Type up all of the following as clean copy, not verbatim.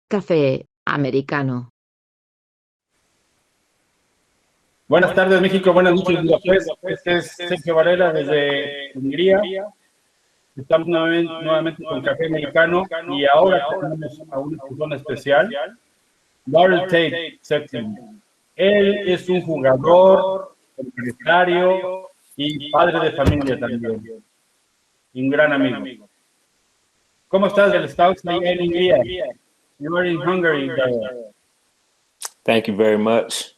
Café Americano. Buenas tardes, México. Buenas noches, Budapest. Este es Sergio Varela desde Hungría. Estamos nuevamente con Café Americano y ahora tenemos a una persona especial, Darrell Tate, séptimo. Él es un jugador, empresario y padre de familia también. Y un gran amigo. ¿Cómo estás? Estás en Hungría. You are in Hungary, Darrell. Thank you very much.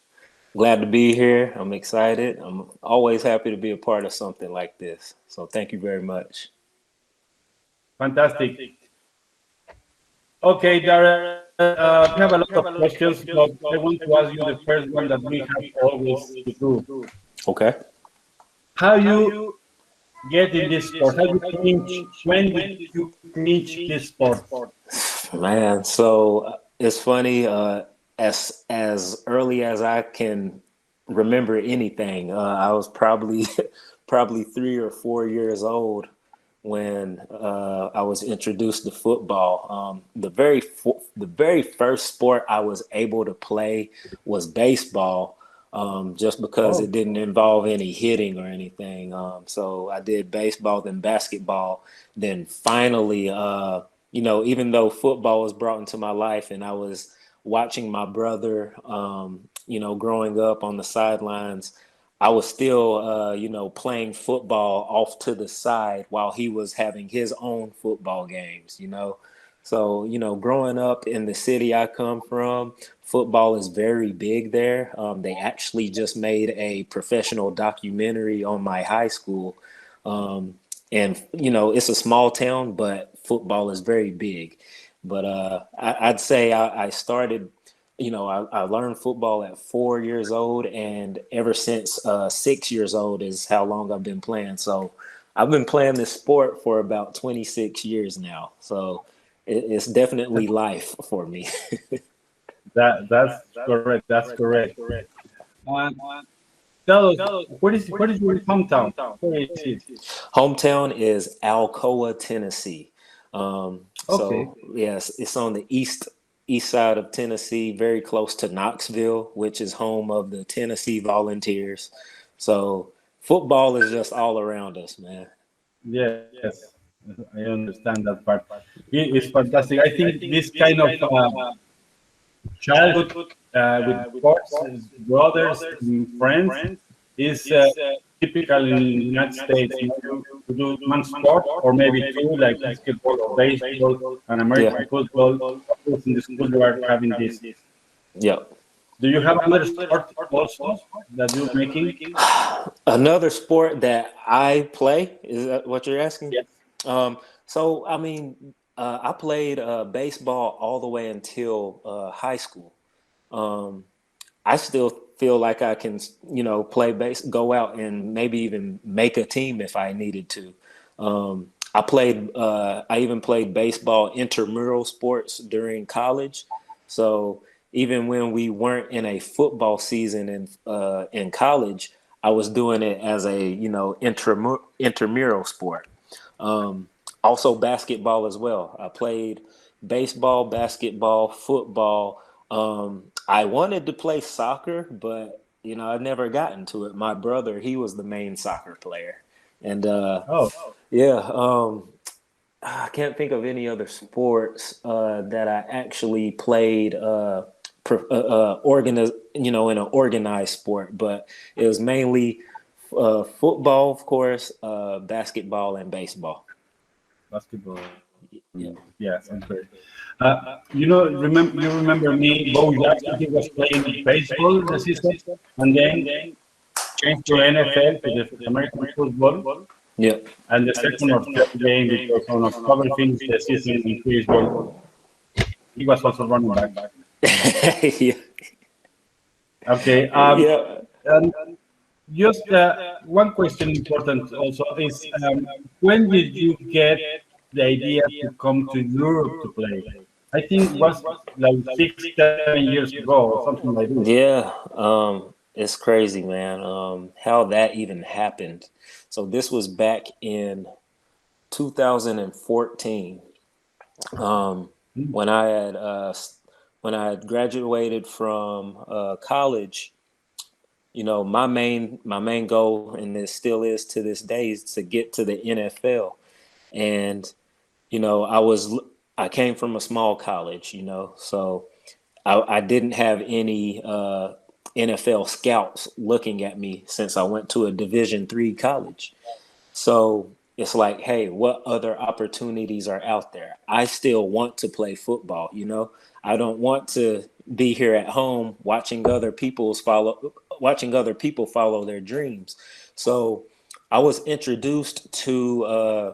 Glad to be here. I'm excited. I'm always happy to be a part of something like this. So thank you very much. Fantastic. Okay, Darrell, we have a lot of questions, but I want to ask you the first one that we have always to do. Okay. How you get in this sport? How you clinch? When did you clinch this sport? Man, so it's funny. As early as I can remember anything, I was probably 3 or 4 years old when I was introduced to football. The very first sport I was able to play was baseball, just because it didn't involve any hitting or anything. So I did baseball, then basketball, then finally, even though football was brought into my life and I was watching my brother, growing up on the sidelines, I was still, playing football off to the side while he was having his own football games, So, growing up in the city I come from, football is very big there. They actually just made a professional documentary on my high school. And, it's a small town, but football is very big. But I'd say I started, I learned football at 4 years old, and ever since 6 years old is how long I've been playing. So I've been playing this sport for about 26 years now. So it's definitely life for me. That's correct. That's correct. Tell us, what is your hometown? Where is it? Hometown is Alcoa, Tennessee. Okay. So yes, it's on the east side of Tennessee, very close to Knoxville, which is home of the Tennessee Volunteers. So football is just all around us, man. Yes, I understand that part. It's fantastic. I think this kind of childhood with sports, brothers and friends is typical in the United States. You do one sport or maybe two, like basketball or baseball and American football. In the school you are having this. Yeah. Do you have another sport also that you're making? Another sport that I play, is that what you're asking? Yes. So, I mean, I played baseball all the way until high school. I still feel like I can, play go out and maybe even make a team if I needed to. I even played baseball intramural sports during college. So even when we weren't in a football season in college, I was doing it as a, intramural sport. Also basketball as well. I played baseball, basketball, football. I wanted to play soccer, but I never got into it. My brother, he was the main soccer player, and I can't think of any other sports that I actually played in an organized sport. But it was mainly football, of course, basketball, and baseball. Basketball. Yeah. Yes, I'm sorry. Remember me, Bo Jackson, he was playing baseball this season and then changed to NFL, to the American football. Yeah. And the second or third game, because on October finished the season in baseball, he was also running back. Yeah. Okay. And just one question important also is, when did you get the idea to come to Europe to play? I think it was like 6, 7 years ago or something like this. Yeah, it's crazy, man. How that even happened. So this was back in 2014, Mm. when when I had graduated from college. You know, my main goal, and it still is to this day, is to get to the NFL. And you know, I came from a small college, you know, so I didn't have any NFL scouts looking at me since I went to a Division III college. So it's like, hey, what other opportunities are out there? I still want to play football, you know. I don't want to be here at home watching other people follow their dreams. So I was introduced to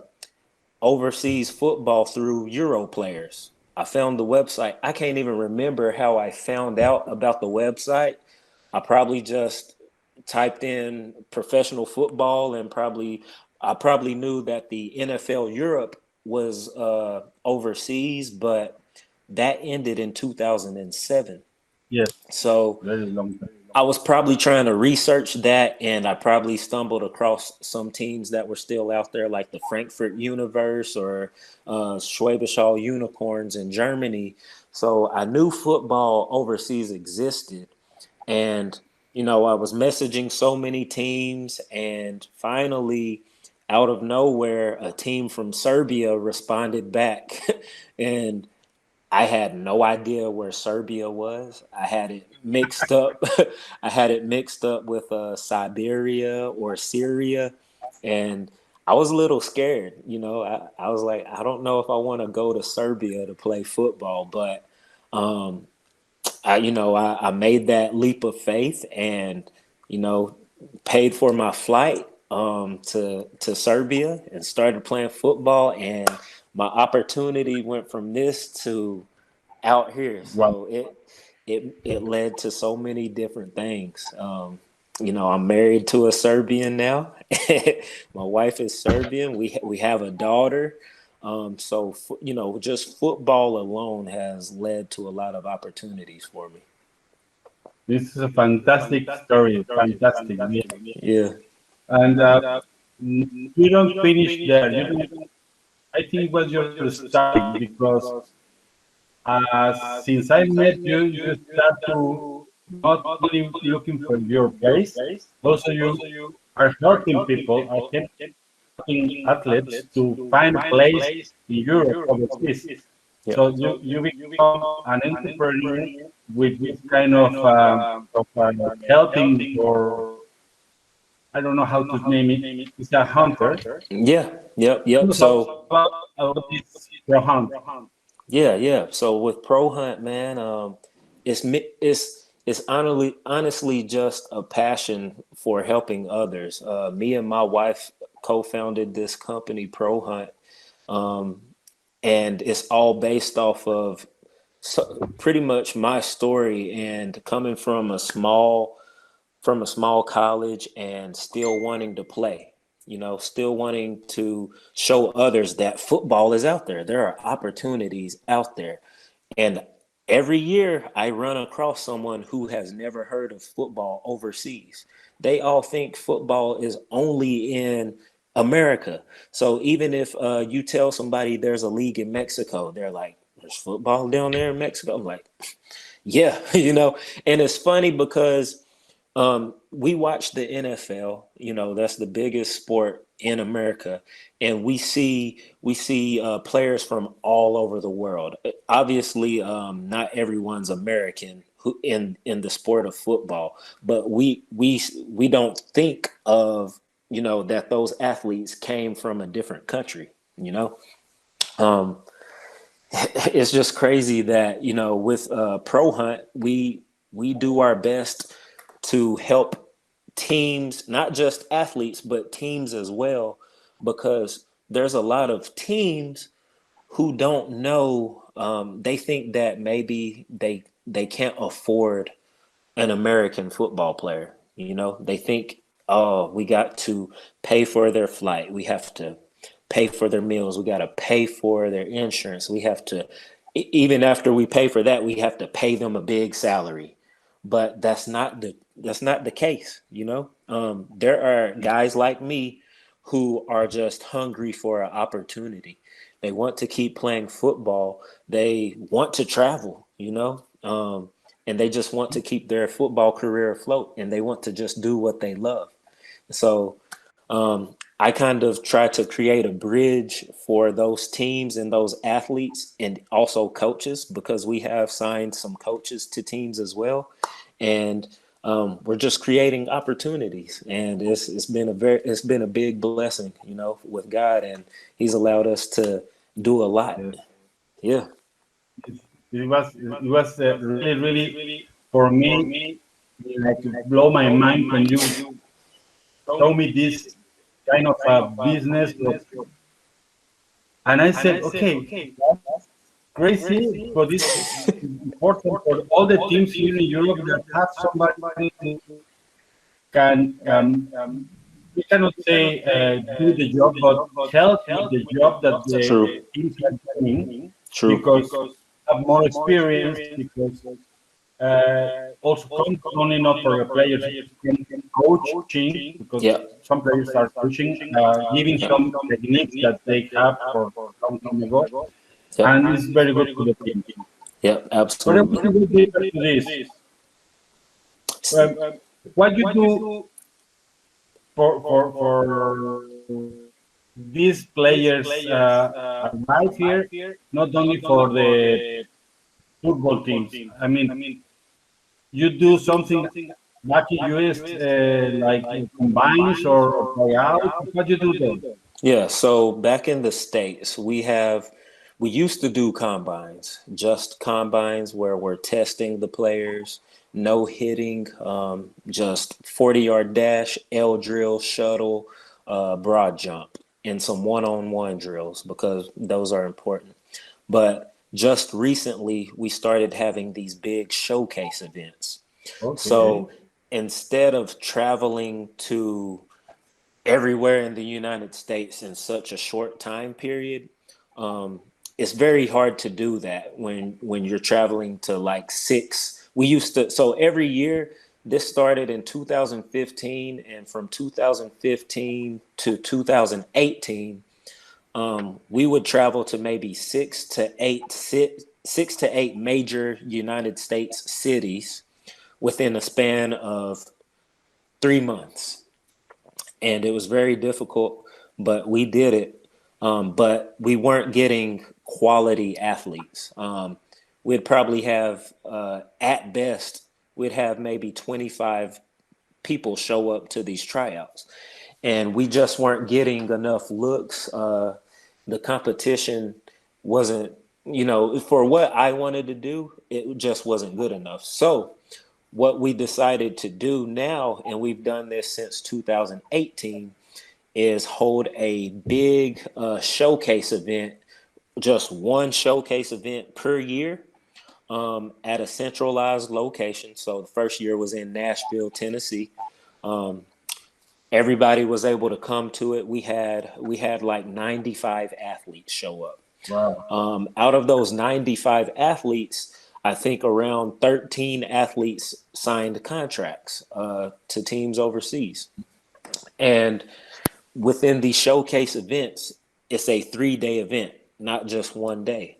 overseas football through Euro players. I found the website. I can't even remember how I found out about the website. I probably just typed in professional football, and I probably knew that the NFL Europe was overseas, but that ended in 2007. Yes, So very long time. I was probably trying to research that, and I probably stumbled across some teams that were still out there, like the Frankfurt Universe or Schwäbisch Hall Unicorns in Germany. So I knew football overseas existed, and you know, I was messaging so many teams, and finally, out of nowhere, a team from Serbia responded back, and I had no idea where Serbia was. I had it mixed up. I had it mixed up with Siberia or Syria, and I was a little scared. You know, I was like, I don't know if I want to go to Serbia to play football, but um, I made that leap of faith, and you know, paid for my flight to Serbia and started playing football, and my opportunity went from this to out here. Wow. So it led to so many different things. You know, I'm married to a Serbian now. My wife is Serbian. We have a daughter. You know, just football alone has led to a lot of opportunities for me. This is a fantastic story. Fantastic. Yeah. Yeah. And you don't finish there. You don't, I think it was just the starting because since I met you, you start to not only looking for your place, also you are helping people, are helping athletes to find a place in Europe overseas. Yeah. So you become an entrepreneur with this kind of helping, or I don't know how to name it. It's a hunter. Yeah. Yep. Yep. So About this pro hunt. yeah. So with Pro Hunt, man, it's honestly just a passion for helping others. Me and my wife co-founded this company, Pro Hunt, um, and it's all based off of pretty much my story, and coming from a small college and still wanting to play, you know, still wanting to show others that football is out there. There are opportunities out there. And every year I run across someone who has never heard of football overseas. They all think football is only in America. So even if you tell somebody there's a league in Mexico, they're like, there's football down there in Mexico. I'm like, yeah, you know, and it's funny because we watch the NFL. You know, that's the biggest sport in America, and we see players from all over the world. Obviously, not everyone's American who in the sport of football, but we don't think of, you know, that those athletes came from a different country. You know, um, it's just crazy that, you know, with Pro Hunt, we do our best to help teams, not just athletes, but teams as well, because there's a lot of teams who don't know. They think that maybe they can't afford an American football player. You know, they think, oh, we got to pay for their flight. We have to pay for their meals. We got to pay for their insurance. We have to, even after we pay for that, we have to pay them a big salary. But that's not the case, you know. There are guys like me who are just hungry for an opportunity. They want to keep playing football. They want to travel, you know, and they just want to keep their football career afloat, and they want to just do what they love. So I kind of try to create a bridge for those teams and those athletes and also coaches, because we have signed some coaches to teams as well. And we're just creating opportunities, and it's been a big blessing, you know, with God, and He's allowed us to do a lot. Yes. Yeah. It was really for me like to blow my mind when you show me this kind of business, and I said, okay, that's crazy, but it's important for all the teams here in Europe that have somebody who can, we cannot say do the job, but help with the job that True. the teams are doing, True. because have more experience, because also only not for the players, coaching, because Yeah. some players are coaching, giving some techniques that they have for long time ago, Yeah. and it's very good for the team. Yeah, But I absolutely. want to go deeper to this. What you do for these players arrive here, not only for the football teams. I mean, you do something back in US, like combines or tryouts. What you do there? Yeah, so back in the States, we used to do combines, just combines where we're testing the players, no hitting, just 40-yard dash, L drill, shuttle, broad jump, and some one-on-one drills, because those are important. But just recently, we started having these big showcase events. Okay. So instead of traveling to everywhere in the United States in such a short time period, it's very hard to do that when you're traveling to like six. We used to, so every year, this started in 2015, and from 2015 to 2018, we would travel to maybe six to eight major United States cities within a span of 3 months. And it was very difficult, but we did it. But we weren't getting quality athletes. We'd probably have, at best, we'd have maybe 25 people show up to these tryouts, and we just weren't getting enough looks. The competition wasn't, you know, for what I wanted to do, it just wasn't good enough. So what we decided to do now, and we've done this since 2018, is hold a big showcase event, just one showcase event per year, at a centralized location. So the first year was in Nashville, Tennessee. Everybody was able to come to it. We had like 95 athletes show up. Wow. Out of those 95 athletes, I think around 13 athletes signed contracts to teams overseas. And within the showcase events, it's a 3-day event, not just one day.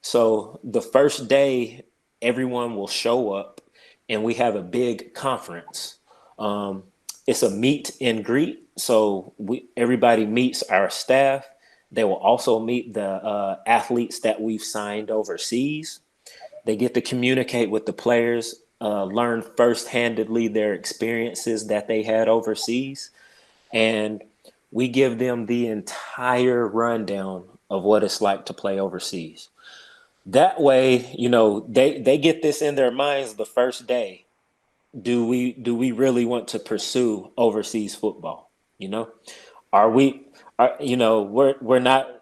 So the first day, everyone will show up, and we have a big conference. It's a meet and greet. So everybody meets our staff. They will also meet the athletes that we've signed overseas. They get to communicate with the players, learn first-handedly their experiences that they had overseas. And we give them the entire rundown of what it's like to play overseas. That way, you know, they get this in their minds the first day. Do we really want to pursue overseas football? You know, you know, we're not.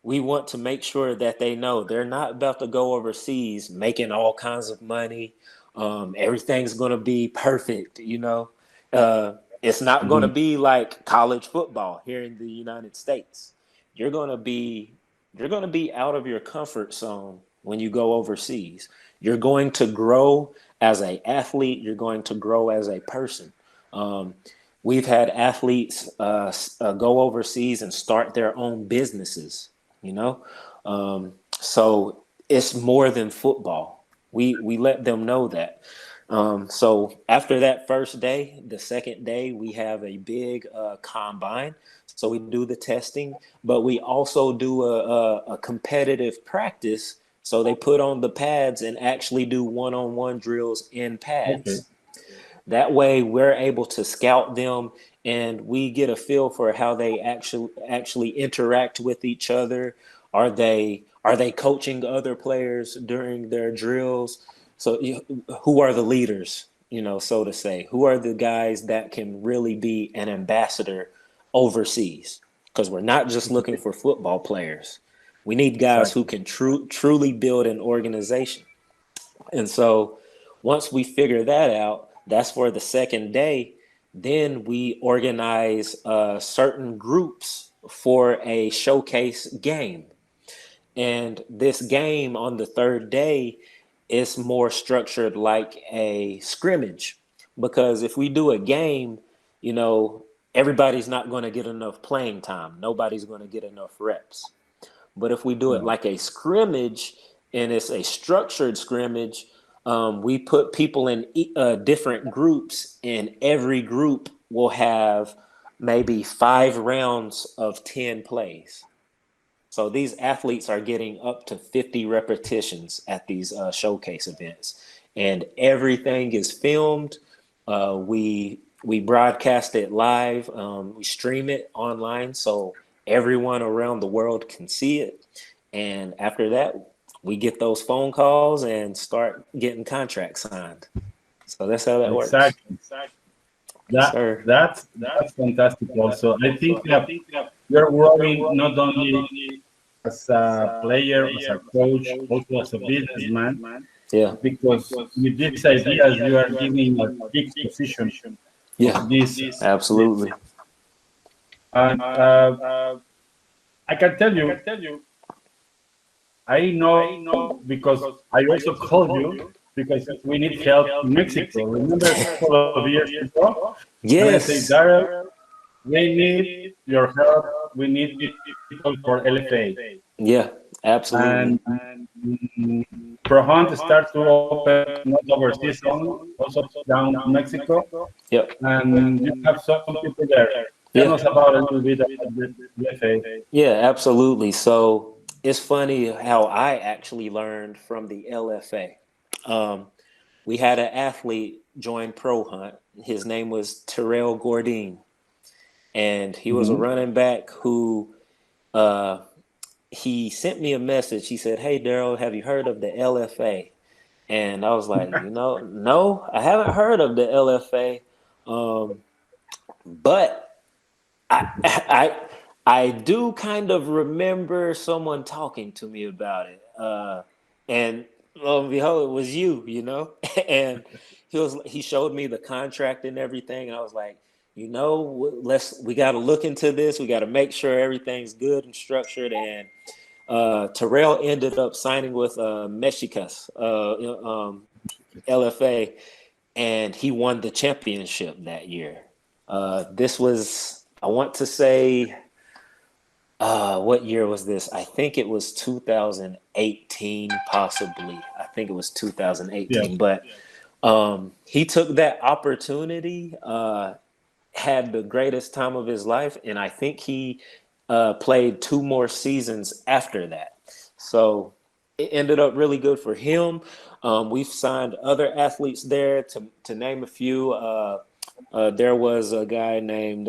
We want to make sure that they know they're not about to go overseas making all kinds of money. Everything's going to be perfect. You know, it's not going to be like college football here in the United States. you're going to be out of your comfort zone when you go overseas. You're going to grow as an athlete. You're going to grow as a person. We've had athletes go overseas and start their own businesses, you know? So it's more than football. We let them know that. So after that first day, the second day, we have a big combine. So we do the testing, but we also do a competitive practice. So they put on the pads and actually do one-on-one drills in pads. Okay. That way we're able to scout them and we get a feel for how they actually interact with each other. Are they coaching other players during their drills? So who are the leaders, so to say? Who are the guys that can really be an ambassador overseas? Because we're not just looking for football players. We need guys who can truly build an organization. And so once we figure that out, that's for the second day. Then we organize certain groups for a showcase game. And this game on the third day is more structured like a scrimmage. Because if we do a game, everybody's not going to get enough playing time. Nobody's going to get enough reps. But if we do it like a scrimmage and it's a structured scrimmage, we put people in different groups, and every group will have maybe 5 rounds of 10 plays. So these athletes are getting up to 50 repetitions at these showcase events, and everything is filmed. We broadcast it live. We stream it online, so everyone around the world can see it. And after that, we get those phone calls and start getting contracts signed. So that's how that works. Exactly. That's fantastic. Also, I think you're growing not only as a player, as a coach, also as a businessman. Yeah. Because with these ideas, you are giving a big position. Yeah. This absolutely. And I can tell you, I know because I also called you because we need help in Mexico. Remember a couple of years ago? Yes. And I say, Darrell, we need your help. We need people for LFA. Yeah, absolutely. And ProHunt start to open not overseas only, also down in Mexico. Yep. And you have some people there. Tell us about a little bit about the LFA. Yeah, absolutely. So it's funny how I actually learned from the LFA. We had an athlete join ProHunt. His name was Darrell Gordine. And he was a running back who he sent me a message. He said, "Hey, Darrell, have you heard of the LFA?" And I was like, no, I haven't heard of the LFA. But I do kind of remember someone talking to me about it. And lo and behold, it was you, and he showed me the contract and everything. And I was like, we got to look into this. We got to make sure everything's good and structured. And Darrell ended up signing with Mexica's LFA, and he won the championship that year. This was, I want to say, what year was this? I think it was 2018, possibly. I think it was 2018. Yeah. But he took that opportunity, had the greatest time of his life, and I think he played 2 more seasons after that. So it ended up really good for him. We've signed other athletes there. To name a few, there was a guy named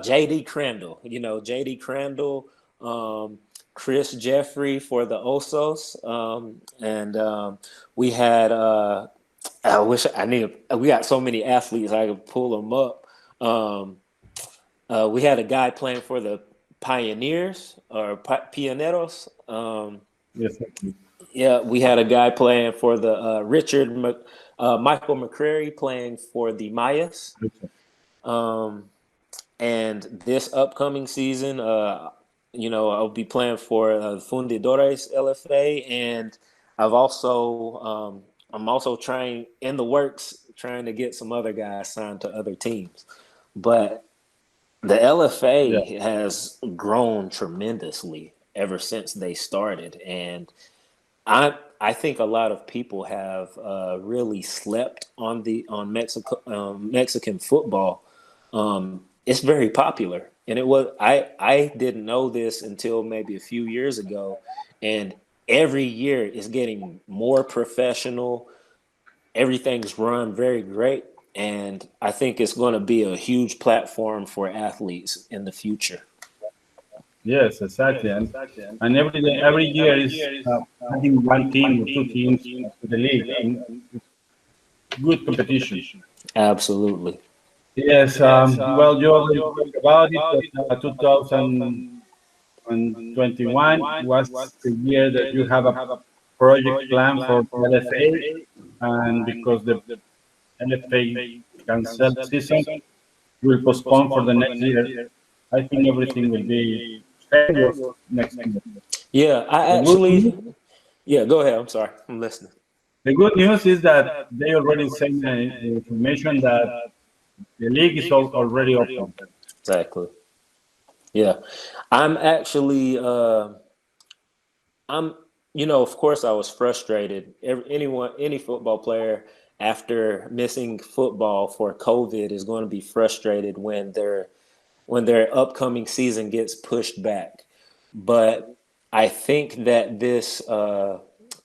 J.D. Crandall. J.D. Crandall, Chris Jeffrey for the Osos, and we had. We got so many athletes I could pull them up. We had a guy playing for the Pioneers or Pioneros. Yes. Yeah, we had a guy playing for the Michael McCrary playing for the Mayas. And this upcoming season, I'll be playing for Fundidores LFA, and I'm also trying to get some other guys signed to other teams. But the LFA has grown tremendously ever since they started, and I think a lot of people have really slept on Mexican football. It's very popular, and I didn't know this until maybe a few years ago, and every year it's getting more professional. Everything's run very great, and I think it's going to be a huge platform for athletes in the future. Yes, exactly. And every year is adding one team or two teams to the league, and good competition. Absolutely. Yes. Well, you already talked about it. But, 2021 was the year that you have a project plan for LFA, and because the LFA canceled the season, will postpone for the next year. I think everything will be scheduled next year. Yeah, go ahead. I'm sorry. I'm listening. The good news is that they already sent the information that the league is already open. Exactly. Yeah. I'm actually, of course I was frustrated. Any football player after missing football for COVID is going to be frustrated when their upcoming season gets pushed back. But I think that this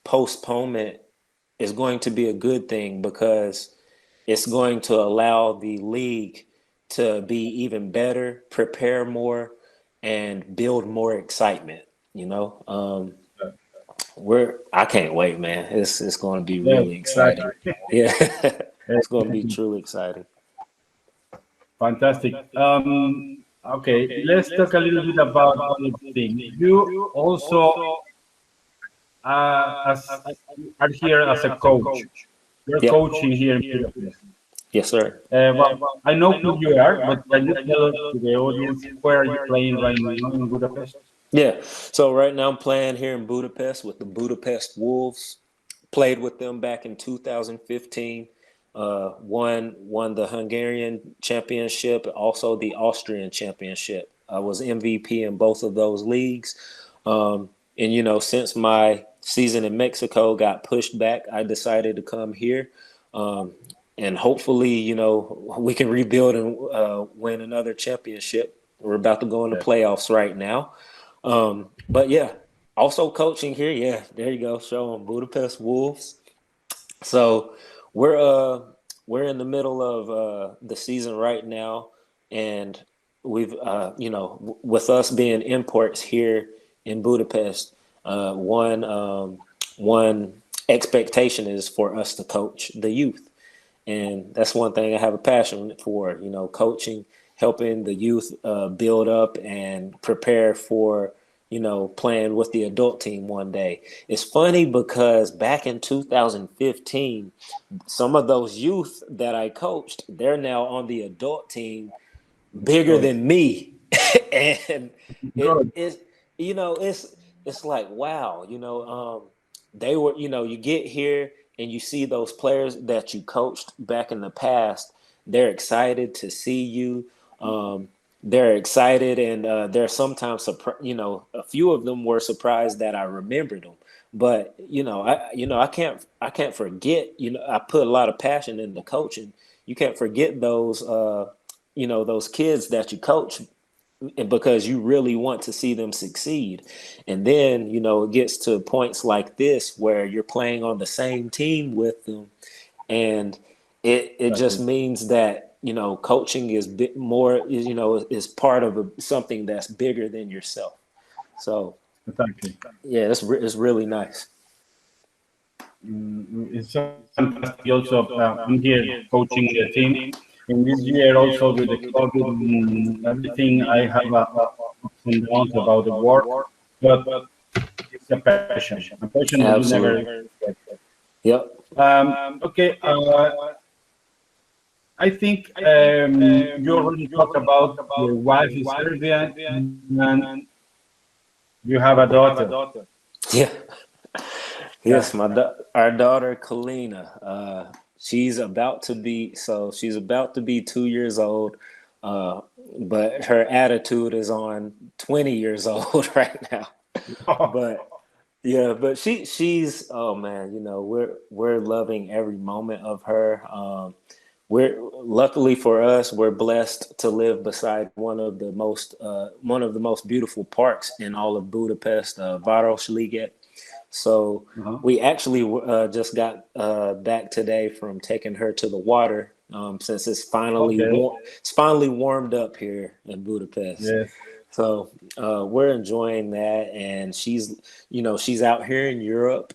postponement is going to be a good thing because it's going to allow the league to be even better, prepare more, and build more excitement. I can't wait, man. It's going to be really exciting. Yeah, it's going to be truly exciting. Fantastic. Okay, let's talk a little bit about other things. You also are here as a coach. You're coaching here in Budapest. Yes, sir. Well, I know who you are, but can you tell to the audience where are you playing right now in Budapest? Yeah, so right now I'm playing here in Budapest with the Budapest Wolves. Played with them back in 2015. Won the Hungarian championship, also the Austrian championship. I was MVP in both of those leagues. And since my season in Mexico got pushed back, I decided to come here. And hopefully, we can rebuild and win another championship. We're about to go in the playoffs right now. But yeah, also coaching here. Yeah, there you go. Show them Budapest Wolves. So we're in the middle of the season right now, and we've with us being imports here in Budapest, one expectation is for us to coach the youth, and that's one thing I have a passion for. Coaching, helping the youth build up and prepare for playing with the adult team one day. It's funny because back in 2015, some of those youth that I coached, they're now on the adult team, bigger than me, and it's like, wow, they were, you get here and you see those players that you coached back in the past. They're excited to see you. They're excited, and they're sometimes a few of them were surprised that I remembered them. But I can't forget. I put a lot of passion into coaching. You can't forget those those kids that you coach, because you really want to see them succeed. And then it gets to points like this where you're playing on the same team with them, and it just means that coaching is is part of something that's bigger than yourself. So yeah, it's really nice. It's fantastic. Also, I'm here coaching the team. In this year, also with the COVID and everything, I have ups and downs about the work, but it's a passion. A passion that you never expect. Yep. Okay. I think you already talked about your wife is Serbian and you have a daughter. Yeah. Yeah. Yes, our daughter Kalina. She's about to be 2 years old, uh, but her attitude is on 20 years old right now. But yeah, but she's oh man, we're loving every moment of her. We're luckily for us, we're blessed to live beside one of the most beautiful parks in all of Budapest, Városliget. So we actually just got back today from taking her to the water, since Okay. it's finally warmed up here in Budapest. Yes. So we're enjoying that, and she's out here in Europe.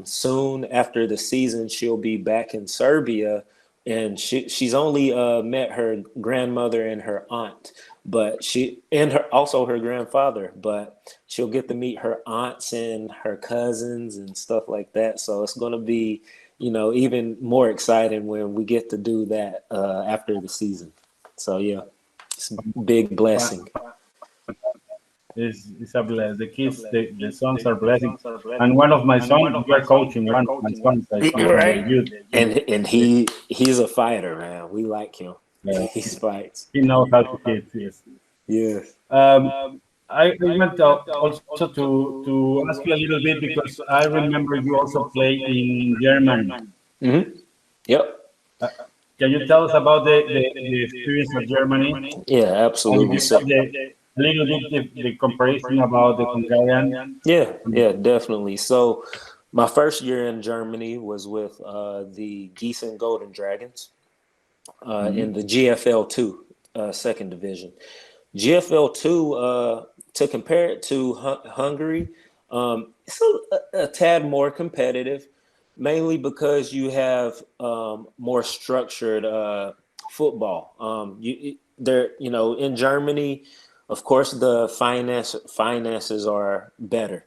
Soon after the season, she'll be back in Serbia, and she's only met her grandmother and her aunt, but her grandfather. But she'll get to meet her aunts and her cousins and stuff like that. So it's going to be, even more exciting when we get to do that after the season. So yeah, it's a big blessing. It's a bless. The kids, the sons are blessing. And one of my sons, we are coaching one of my sons. I come from the Right. youth. And he's a fighter, man. We like him. Yeah. He fights. He knows how to hit. Yes. Yes. I want also to ask you a little bit because I remember you also play in Germany. Yep. Uh, can you tell us about the experience of Germany? Yeah, And absolutely. give So us a little bit the comparison about the Hungarian. yeah, definitely. So my first year in Germany was with the Gießen Golden Dragons in the GFL 2 second division. GFL 2, to compare it to Hungary, it's a tad more competitive, mainly because you have more structured football. In Germany, of course, the finances are better.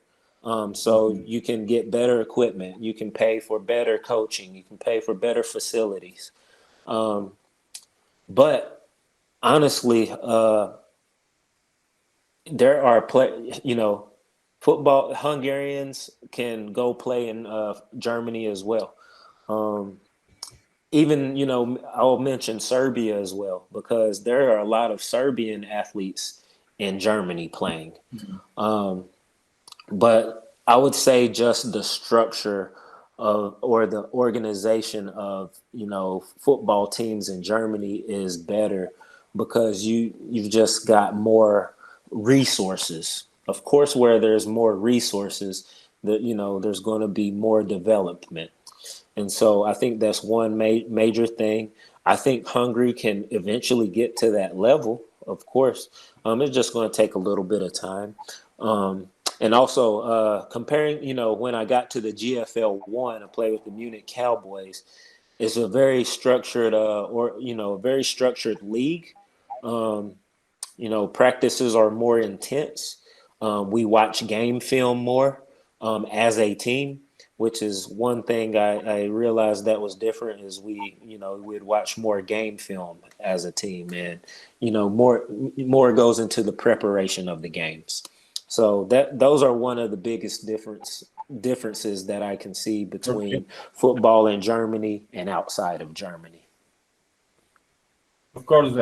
So you can get better equipment, you can pay for better coaching, you can pay for better facilities. But honestly, there are football Hungarians can go play in Germany as well. Even I'll mention Serbia as well, because there are a lot of Serbian athletes in Germany playing. But I would say just the structure or the organization of football teams in Germany is better, because you've just got more resources. Of course, where there's more resources, there's going to be more development. And so I think that's one major thing. I think Hungary can eventually get to that level, of course. It's just going to take a little bit of time. And also comparing, when I got to the GFL 1, I played with the Munich Cowboys. It's a very structured a very structured league. Practices are more intense. We watch game film more as a team, which is one thing I realized that was different, is we'd watch more game film as a team, and more goes into the preparation of the games. So those are one of the biggest differences that I can see Okay. between football in Germany and outside of Germany. Of course,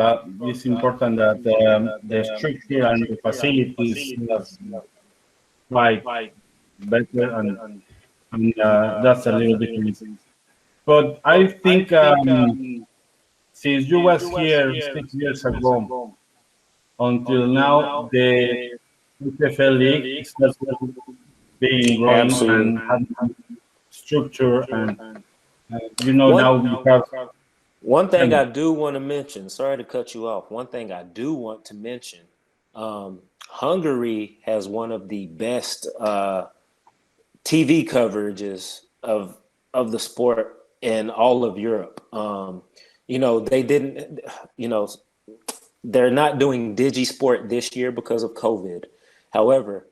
it's important that the structure and the facilities is quite better, and that's a little bit missing. But I think since you was here 6 years ago until now, the FFL League started being growing and Absolutely. having structure, and One now you have. One Tell thing me. I do want to mention, sorry to cut you off. One thing I do want to mention, Hungary has one of the best TV coverages of the sport in all of Europe. They didn't, they're not doing Digisport this year because of COVID. However,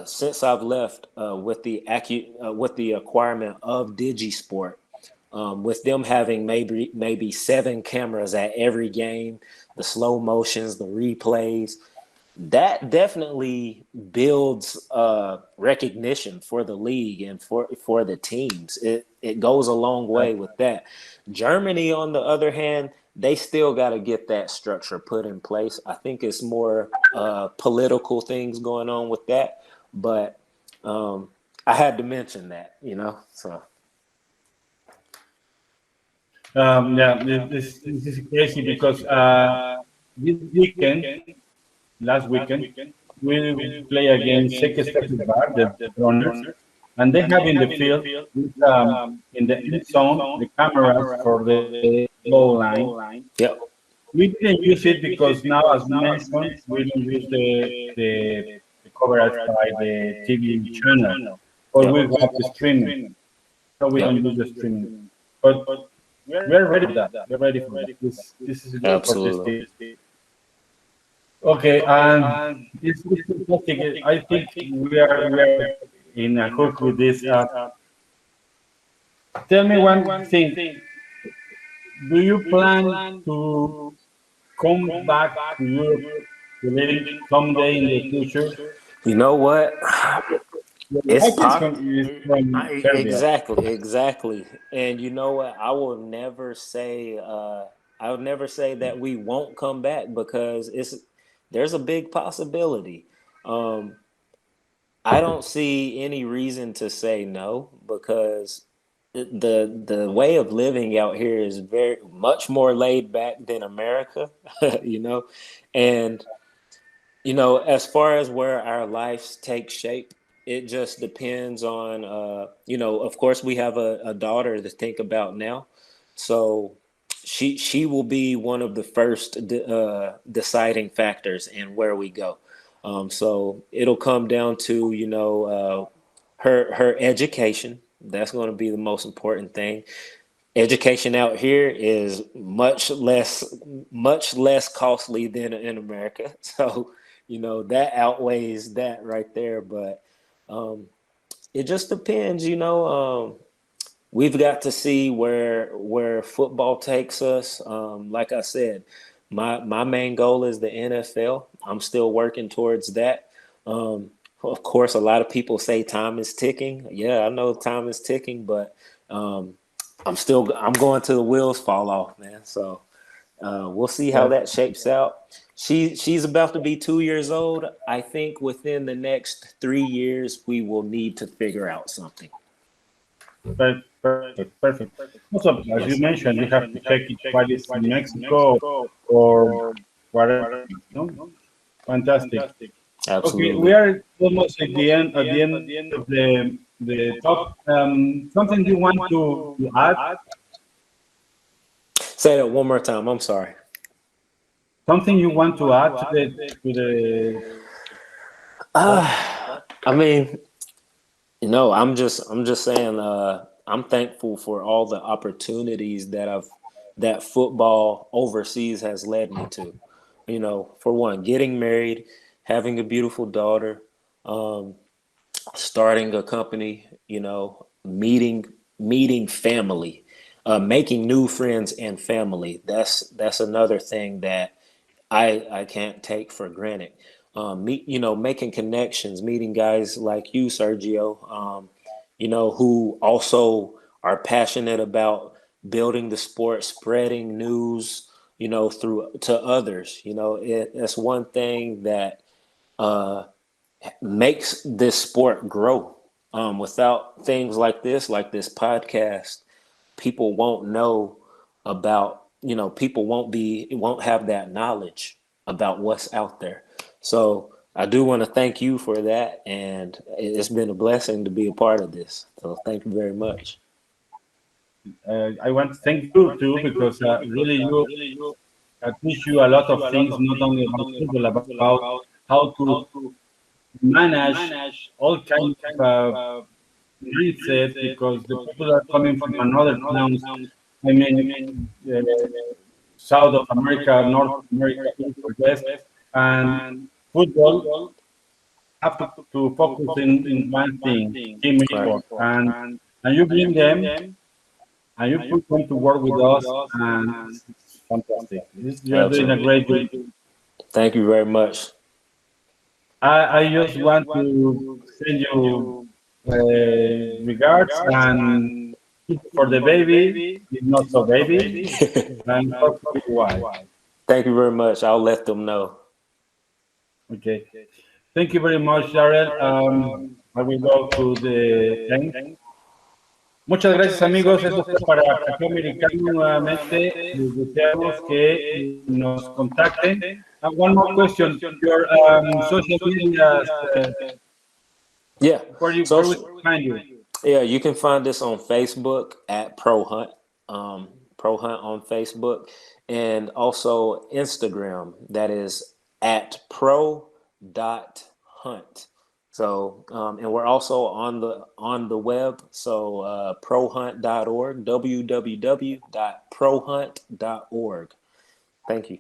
since I've left with the acquirement of Digisport, with them having maybe 7 cameras at every game, the slow motions, the replays, that definitely builds recognition for the league and for the teams. It goes a long way with that. Germany, on the other hand, they still got to get that structure put in place. I think it's more political things going on with that, but I had to mention that, so. Yeah, this is crazy because this weekend, last weekend, we play against Bar, the runners, and they have in the field, in the end zone, the cameras for the goal line. Yep. We didn't use it because now, as mentioned, we don't use the coverage by the TV channel, or we have the streaming, so we don't use the streaming. But we're ready for that. We're ready for that. This is good for this team. Okay, and this is fantastic. I think we are in a hook with this. Tell me one thing. Do you plan to come back to Europe to live someday in the future? You know what? It's possible. Serbia. Exactly. And you know what? I will never say that we won't come back, because there's a big possibility. I don't see any reason to say no, because the way of living out here is very much more laid back than America, and as far as where our lives take shape, it just depends on of course we have a daughter to think about now, so she will be one of the first deciding factors in where we go. So it'll come down to her education. That's going to be the most important thing. Education out here is much less costly than in America. So, that outweighs that right there. But it just depends, we've got to see where football takes us. Like I said, my main goal is the NFL. I'm still working towards that. Of course, a lot of people say time is ticking. Yeah, I know time is ticking, but I'm going to the wheels fall off, man. So we'll see how that shapes out. She's about to be 2 years old. I think within the next 3 years, we will need to figure out something. Perfect. Also, as you mentioned, you have to check it what is in Mexico or whatever. No? Fantastic. Absolutely. Okay, we are almost at the end of the talk. Something you want to add? Say that one more time. I'm sorry. Something you want to add to the I mean, I'm just saying, I'm thankful for all the opportunities that football overseas has led me to. For one, getting married, having a beautiful daughter, starting a company, meeting family, making new friends and family. That's another thing that I can't take for granted. Making connections, meeting guys like you, Sergio, who also are passionate about building the sport, spreading news, through to others. It's one thing that makes this sport grow. Without things like this podcast, people won't know about, people won't have that knowledge about what's out there. So I do want to thank you for that, and it's been a blessing to be a part of this. So thank you very much. I want to thank you too, because really you teach you a lot of things, not only about football, about how to manage all kinds of mindset, because the people are coming from another towns. I mean, South of America, North America, East or West, and football have to focus in one thing, teamwork, and you bring them, and you come to work with us, and it's fantastic. You're doing a great job. Thank you very much. I just want to send you regards and for the baby, it's not so baby, and for your wife. Thank you very much. I'll let them know. Okay. Thank you very much, Darrell. I will go to the end. Muchas gracias, amigos. Esto fue para Café Americano. Nuevamente, les deseamos que nos contacten. One more question. Your social media, Yeah. where we find you? Yeah, you can find us on Facebook at Pro Hunt, Pro Hunt on Facebook, and also Instagram. That is at pro.hunt. So, and we're also on the web. So, prohunt.org, www.prohunt.org. Thank you.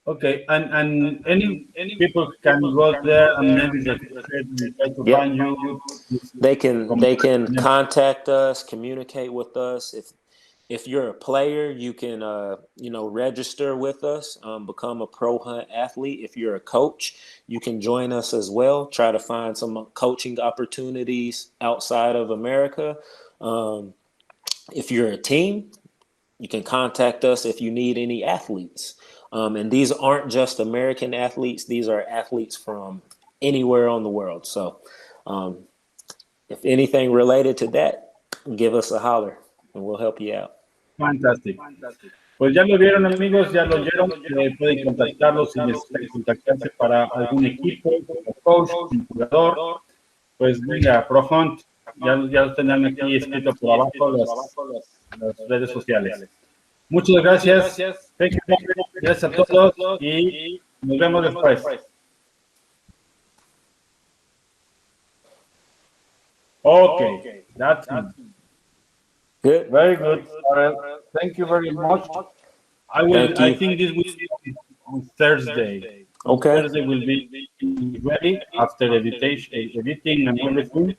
Okay, and any people can go there and maybe try to find you. They can contact us, communicate with us. If you're a player, you can register with us, become a Pro Hunt athlete. If you're a coach, you can join us as well. Try to find some coaching opportunities outside of America. If you're a team, you can contact us if you need any athletes. And these aren't just American athletes. These are athletes from anywhere on the world. So if anything related to that, give us a holler and we'll help you out. Fantastic. Pues ya lo vieron, amigos, ya lo oyeron. Pueden contactarlos si necesitan contactarse para algún equipo, como coach, como jugador. Pues venga, Pro Hunt, ya lo tendrán aquí escrito por abajo las redes sociales. Muchas gracias. Thank you. Gracias a todos y nos vemos después. Okay, that's good. Very good. Thank you very much. I think this will be on Thursday. Okay. Thursday will be ready after editing and everything.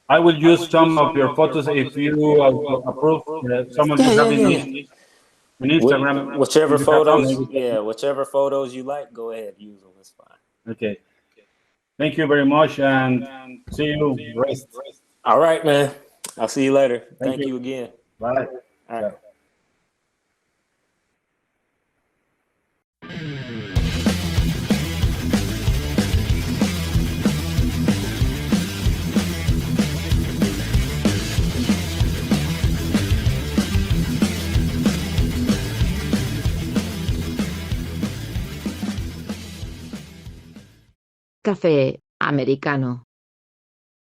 I will use some of your photos if you approve. Some of you have in Instagram. Whichever photos you like, go ahead, use them. It's fine. Okay. Thank you very much, and see you. Rest. All right, man. I'll see you later. Thank you again. Bye. All right. Café Americano.